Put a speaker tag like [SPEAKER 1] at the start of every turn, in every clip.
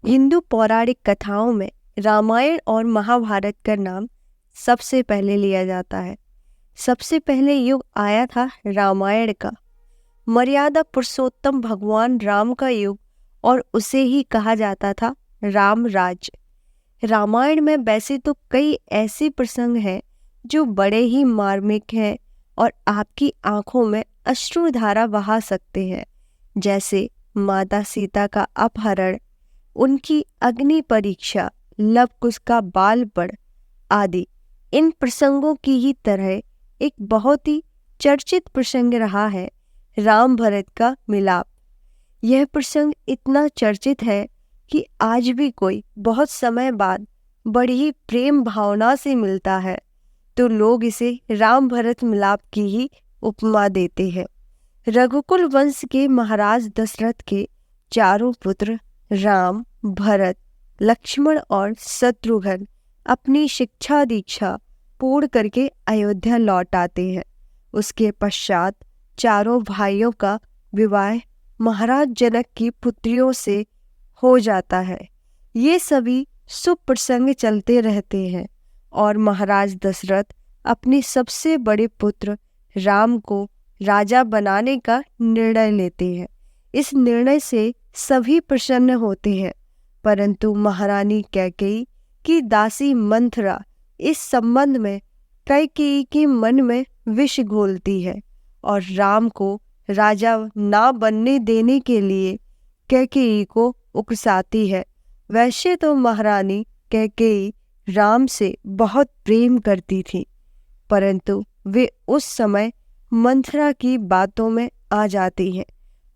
[SPEAKER 1] हिंदू पौराणिक कथाओं में रामायण और महाभारत का नाम सबसे पहले लिया जाता है। सबसे पहले युग आया था रामायण का, मर्यादा पुरुषोत्तम भगवान राम का युग, और उसे ही कहा जाता था राम राज्य। रामायण में वैसे तो कई ऐसे प्रसंग हैं जो बड़े ही मार्मिक हैं और आपकी आंखों में अश्रुधारा बहा सकते हैं, जैसे माता सीता का अपहरण, उनकी अग्नि परीक्षा, लव कुश का बालपण आदि। इन प्रसंगों की ही तरह एक बहुत ही चर्चित प्रसंग रहा है राम भरत का मिलाप। यह प्रसंग इतना चर्चित है कि आज भी कोई बहुत समय बाद बड़ी ही प्रेम भावना से मिलता है तो लोग इसे राम भरत मिलाप की ही उपमा देते हैं। रघुकुल वंश के महाराज दशरथ के चारों पुत्र राम, भरत, लक्ष्मण और शत्रुघ्न अपनी शिक्षा दीक्षा पूर्ण करके अयोध्या लौट आते हैं। उसके पश्चात चारों भाइयों का विवाह महाराज जनक की पुत्रियों से हो जाता है। ये सभी शुभ प्रसंग चलते रहते हैं और महाराज दशरथ अपने सबसे बड़े पुत्र राम को राजा बनाने का निर्णय लेते हैं। इस निर्णय से सभी प्रसन्न होते हैं, परंतु महारानी कैकेयी की दासी मंथरा इस संबंध में कैकेयी के मन में विष घोलती है और राम को राजा ना बनने देने के लिए कैकेयी को उकसाती है। वैसे तो महारानी कैकेयी राम से बहुत प्रेम करती थी, परंतु वे उस समय मंथरा की बातों में आ जाती हैं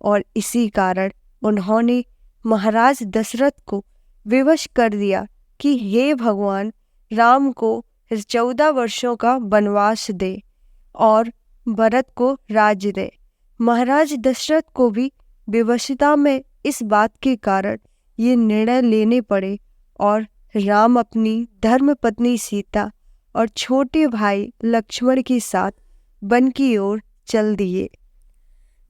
[SPEAKER 1] और इसी कारण उन्होंने महाराज दशरथ को विवश कर दिया कि हे भगवान, राम को 14 वर्षों का वनवास दे और भरत को राज्य दे। महाराज दशरथ को भी विवशता में इस बात के कारण ये निर्णय लेने पड़े और राम अपनी धर्मपत्नी सीता और छोटे भाई लक्ष्मण के साथ वन की ओर चल दिए।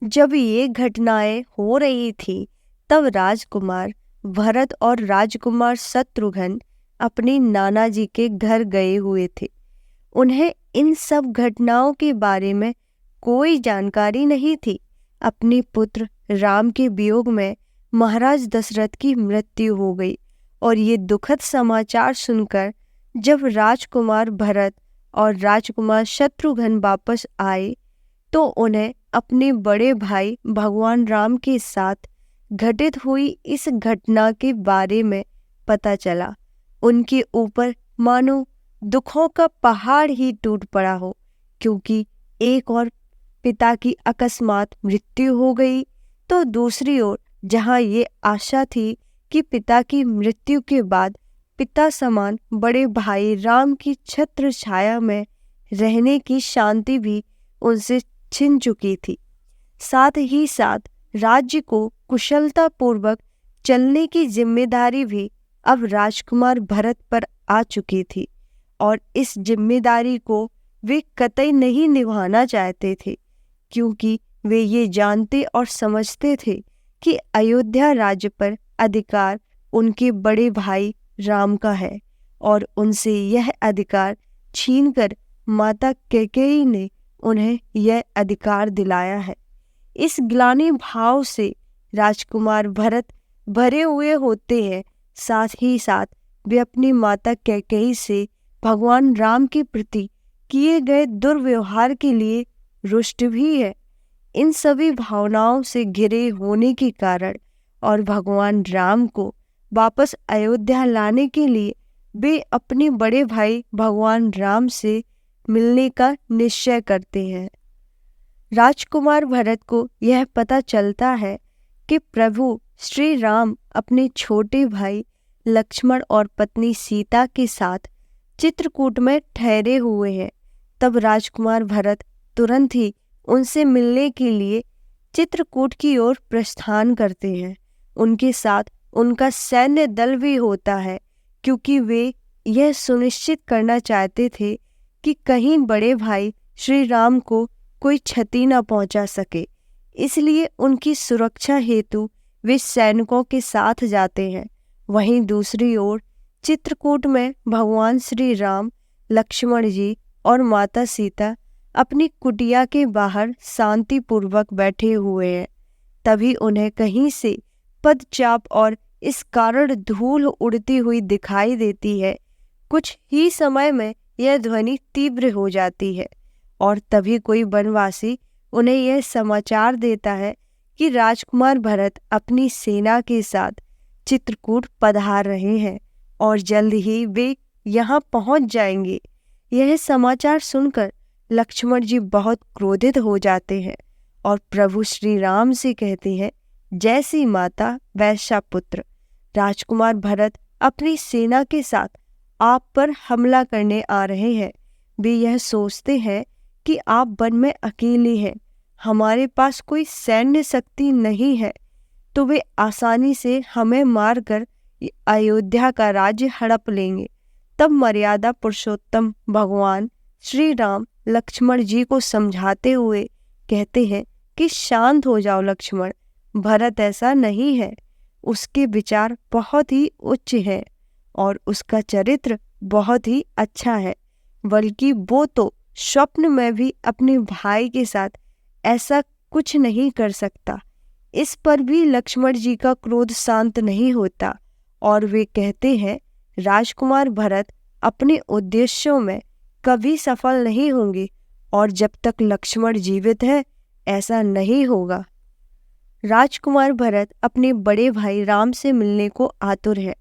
[SPEAKER 1] जब ये घटनाएं हो रही थी तब राजकुमार भरत और राजकुमार शत्रुघ्न अपने नाना जी के घर गए हुए थे। उन्हें इन सब घटनाओं के बारे में कोई जानकारी नहीं थी। अपने पुत्र राम के वियोग में महाराज दशरथ की मृत्यु हो गई और ये दुखद समाचार सुनकर जब राजकुमार भरत और राजकुमार शत्रुघ्न वापस आए तो उन्हें अपने बड़े भाई भगवान राम के साथ घटित हुई इस घटना के बारे में पता चला। उनके ऊपर मानो दुखों का पहाड़ ही टूट पड़ा हो, क्योंकि एक और पिता की अकस्मात मृत्यु हो गई तो दूसरी ओर जहां ये आशा थी कि पिता की मृत्यु के बाद पिता समान बड़े भाई राम की छत्र छाया में रहने की शांति भी उनसे छिन चुकी थी। साथ ही साथ राज्य को कुशलता पूर्वक चलने की जिम्मेदारी भी अब राजकुमार भरत पर आ चुकी थी और इस जिम्मेदारी को वे कतई नहीं निभाना चाहते थे, क्योंकि वे ये जानते और समझते थे कि अयोध्या राज्य पर अधिकार उनके बड़े भाई राम का है और उनसे यह अधिकार छीनकर माता कैकेयी ने उन्हें यह अधिकार दिलाया है। इस ग्लानि भाव से राजकुमार भरत भरे हुए होते हैं। साथ ही साथ वे अपनी माता कैकेयी से भगवान राम के प्रति किए गए दुर्व्यवहार के लिए रुष्ट भी है। इन सभी भावनाओं से घिरे होने के कारण और भगवान राम को वापस अयोध्या लाने के लिए वे अपने बड़े भाई भगवान राम से मिलने का निश्चय करते हैं। राजकुमार भरत को यह पता चलता है कि प्रभु श्री राम अपने छोटे भाई लक्ष्मण और पत्नी सीता के साथ चित्रकूट में ठहरे हुए हैं। तब राजकुमार भरत तुरंत ही उनसे मिलने के लिए चित्रकूट की ओर प्रस्थान करते हैं। उनके साथ उनका सैन्य दल भी होता है, क्योंकि वे यह सुनिश्चित करना चाहते थे कि कहीं बड़े भाई श्री राम को कोई क्षति न पहुंचा सके। इसलिए उनकी सुरक्षा हेतु वे सैनिकों के साथ जाते हैं वहीं दूसरी ओर चित्रकूट में भगवान श्री राम, लक्ष्मण जी और माता सीता अपनी कुटिया के बाहर शांतिपूर्वक बैठे हुए हैं। तभी उन्हें कहीं से पदचाप और इस कारण धूल उड़ती हुई दिखाई देती है। कुछ ही समय में यह ध्वनि तीव्र हो जाती है और तभी कोई वनवासी उन्हें यह समाचार देता है कि राजकुमार भरत अपनी सेना के साथ चित्रकूट पधार रहे हैं और जल्द ही वे यहाँ पहुँच जाएंगे। यह समाचार सुनकर लक्ष्मण जी बहुत क्रोधित हो जाते हैं और प्रभु श्री राम से कहते हैं, जैसी माता वैसा पुत्र। राजकुमार भरत अपनी सेना के साथ आप पर हमला करने आ रहे हैं। वे यह सोचते हैं कि आप वन में अकेले हैं, हमारे पास कोई सैन्य शक्ति नहीं है, तो वे आसानी से हमें मारकर अयोध्या का राज्य हड़प लेंगे। तब मर्यादा पुरुषोत्तम भगवान श्री राम लक्ष्मण जी को समझाते हुए कहते हैं कि शांत हो जाओ लक्ष्मण, भरत ऐसा नहीं है। उसके विचार बहुत ही उच्च हैं और उसका चरित्र बहुत ही अच्छा है, बल्कि वो तो स्वप्न में भी अपने भाई के साथ ऐसा कुछ नहीं कर सकता। इस पर भी लक्ष्मण जी का क्रोध शांत नहीं होता और वे कहते हैं, राजकुमार भरत अपने उद्देश्यों में कभी सफल नहीं होंगे और जब तक लक्ष्मण जीवित है ऐसा नहीं होगा। राजकुमार भरत अपने बड़े भाई राम से मिलने को आतुर है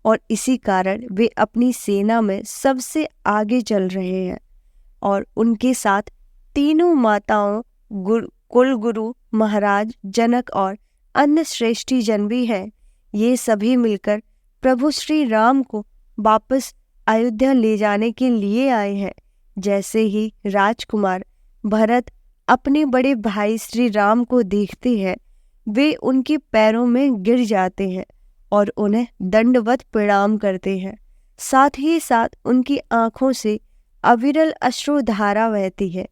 [SPEAKER 1] और इसी कारण वे अपनी सेना में सबसे आगे चल रहे हैं और उनके साथ तीनों माताओं, कुलगुरु महाराज जनक और अन्य श्रेष्ठी जन भी हैं। ये सभी मिलकर प्रभु श्री राम को वापस अयोध्या ले जाने के लिए आए हैं। जैसे ही राजकुमार भरत अपने बड़े भाई श्री राम को देखते हैं, वे उनके पैरों में गिर जाते हैं और उन्हें दंडवत प्रणाम करते हैं। साथ ही साथ उनकी आंखों से अविरल अश्रुधारा बहती है।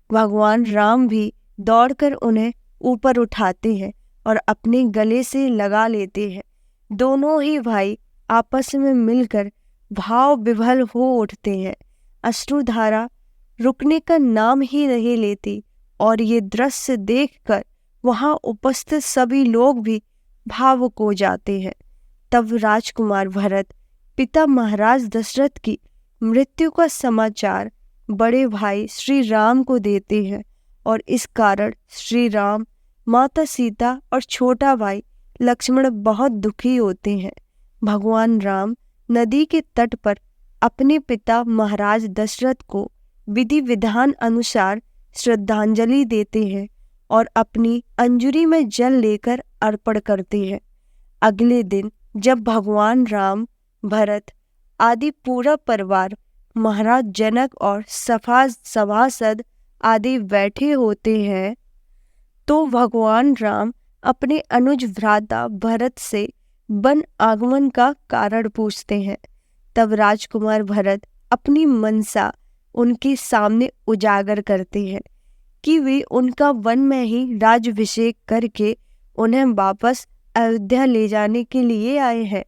[SPEAKER 1] भगवान राम भी दौड़कर उन्हें ऊपर उठाते हैं और अपने गले से लगा लेते हैं। दोनों ही भाई आपस में मिलकर भाव विभल हो उठते हैं। अश्रुधारा रुकने का नाम ही नहीं लेती और ये दृश्य देखकर वहां उपस्थित सभी लोग भी भावुक हो जाते हैं। तब राजकुमार भरत पिता महाराज दशरथ की मृत्यु का समाचार बड़े भाई श्री राम को देते हैं और इस कारण श्री राम, माता सीता और छोटा भाई लक्ष्मण बहुत दुखी होते हैं। भगवान राम नदी के तट पर अपने पिता महाराज दशरथ को विधि विधान अनुसार श्रद्धांजलि देते हैं और अपनी अंजुरी में जल लेकर अर्पण करते हैं। अगले दिन जब भगवान राम, भरत आदि पूरा परिवार, महाराज जनक और सभासद आदि बैठे होते हैं, तो भगवान राम अपने अनुज भ्राता भरत से वन आगमन का कारण पूछते हैं। तब राजकुमार भरत अपनी मनसा उनके सामने उजागर करते हैं कि वे उनका वन में ही राज्याभिषेक करके उन्हें वापस अयोध्या ले जाने के लिए आए हैं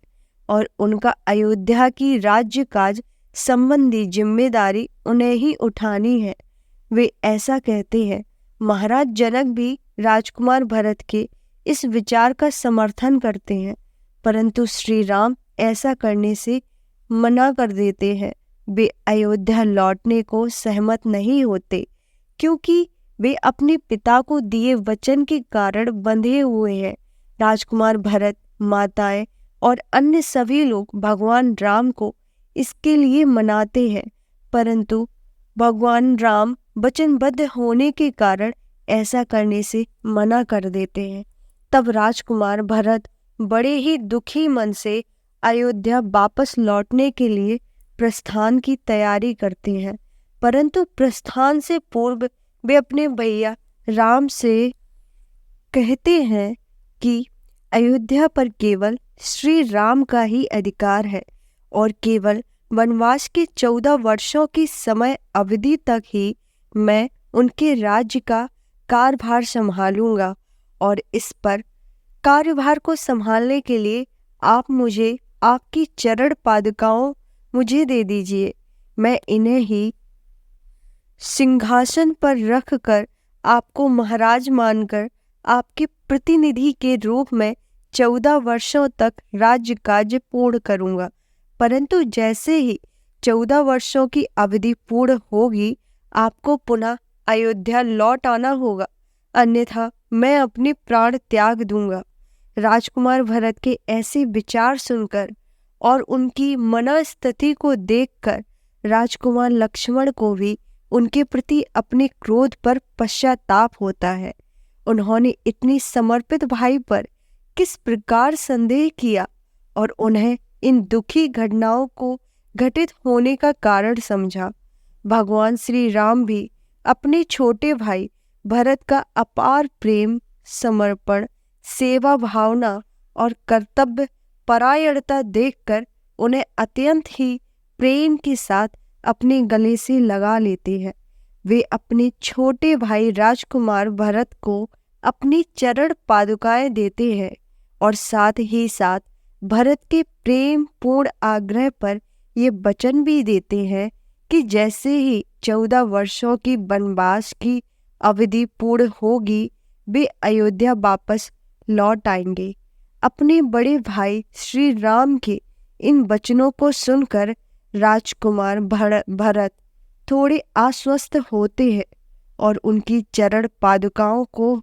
[SPEAKER 1] और उनका अयोध्या की राज्य काज संबंधी जिम्मेदारी उन्हें ही उठानी है। वे ऐसा कहते हैं। महाराज जनक भी राजकुमार भरत के इस विचार का समर्थन करते हैं, परंतु श्री राम ऐसा करने से मना कर देते हैं। वे अयोध्या लौटने को सहमत नहीं होते क्योंकि वे अपने पिता को दिए वचन के कारण बंधे हुए हैं। राजकुमार भरत, माताएं और अन्य सभी लोग भगवान राम को इसके लिए मनाते हैं, परंतु भगवान राम वचनबद्ध होने के कारण ऐसा करने से मना कर देते हैं। तब राजकुमार भरत बड़े ही दुखी मन से अयोध्या वापस लौटने के लिए प्रस्थान की तैयारी करते हैं, परंतु प्रस्थान से पूर्व वे अपने भैया राम से कहते हैं कि अयोध्या पर केवल श्री राम का ही अधिकार है और केवल वनवास के 14 वर्षों की समय अवधि तक ही मैं उनके राज्य का कार्यभार संभालूंगा और इस पर कार्यभार को संभालने के लिए आप मुझे आपकी चरण पादुकाओं मुझे दे दीजिए। मैं इन्हें ही सिंहासन पर रख कर आपको महाराज मानकर आपके प्रतिनिधि के रूप में 14 वर्षों तक राज्य कार्य पूर्ण करूंगा। परंतु जैसे ही 14 वर्षों की अवधि पूर्ण होगी, आपको पुनः अयोध्या लौट आना होगा, अन्यथा मैं अपने प्राण त्याग दूंगा। राजकुमार भरत के ऐसे विचार सुनकर और उनकी मनस्थिति को देखकर राजकुमार लक्ष्मण को भी उनके प्रति अपने क्रोध पर पश्चाताप होता है। उन्होंने इतनी समर्पित भाई पर किस प्रकार संदेह किया और उन्हें इन दुखी घटनाओं को घटित होने का कारण समझा। भगवान श्री राम भी अपने छोटे भाई भरत का अपार प्रेम, समर्पण, सेवा भावना और कर्तव्य परायणता देखकर उन्हें अत्यंत ही प्रेम के साथ अपने गले से लगा लेते हैं। वे अपने छोटे भाई राजकुमार भरत को अपनी चरण पादुकाएं देते हैं और साथ ही साथ भरत के प्रेम पूर्ण आग्रह पर ये वचन भी देते हैं कि जैसे ही 14 वर्षों की वनवास की अवधि पूर्ण होगी, वे अयोध्या वापस लौट आएंगे। अपने बड़े भाई श्री राम के इन वचनों को सुनकर राजकुमार भरत थोड़े आश्वस्त होते हैं और उनकी चरण पादुकाओं को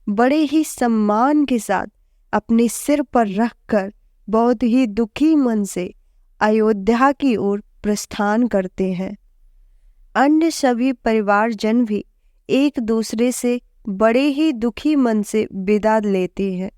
[SPEAKER 1] बड़े ही सम्मान के साथ अपने सिर पर रखकर बहुत ही दुखी मन से अयोध्या की ओर प्रस्थान करते हैं। अन्य सभी परिवारजन भी एक दूसरे से बड़े ही दुखी मन से विदा लेते हैं।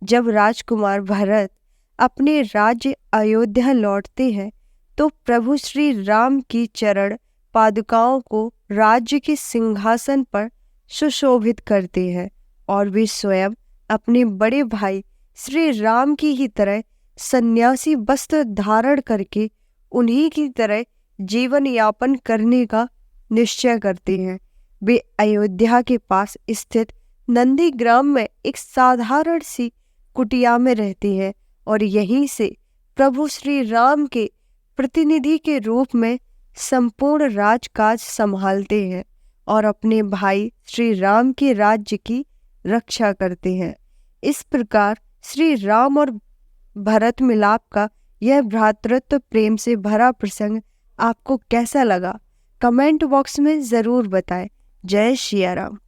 [SPEAKER 1] जब राजकुमार भरत अपने राज्य अयोध्या लौटते हैं तो प्रभु श्री राम की चरण पादुकाओं को राज्य के सिंहासन पर सुशोभित करते हैं और वे स्वयं अपने बड़े भाई श्री राम की ही तरह सन्यासी वस्त्र धारण करके उन्हीं की तरह जीवन यापन करने का निश्चय करते हैं। वे अयोध्या के पास स्थित नंदीग्राम में एक साधारण सी कुटिया में रहते हैं और यहीं से प्रभु श्री राम के प्रतिनिधि के रूप में संपूर्ण राजकाज संभालते हैं और अपने भाई श्री राम के राज्य की रक्षा करते हैं। इस प्रकार श्री राम और भरत मिलाप का यह भ्रातृत्व प्रेम से भरा प्रसंग आपको कैसा लगा? कमेंट बॉक्स में ज़रूर बताएं। जय श्री राम।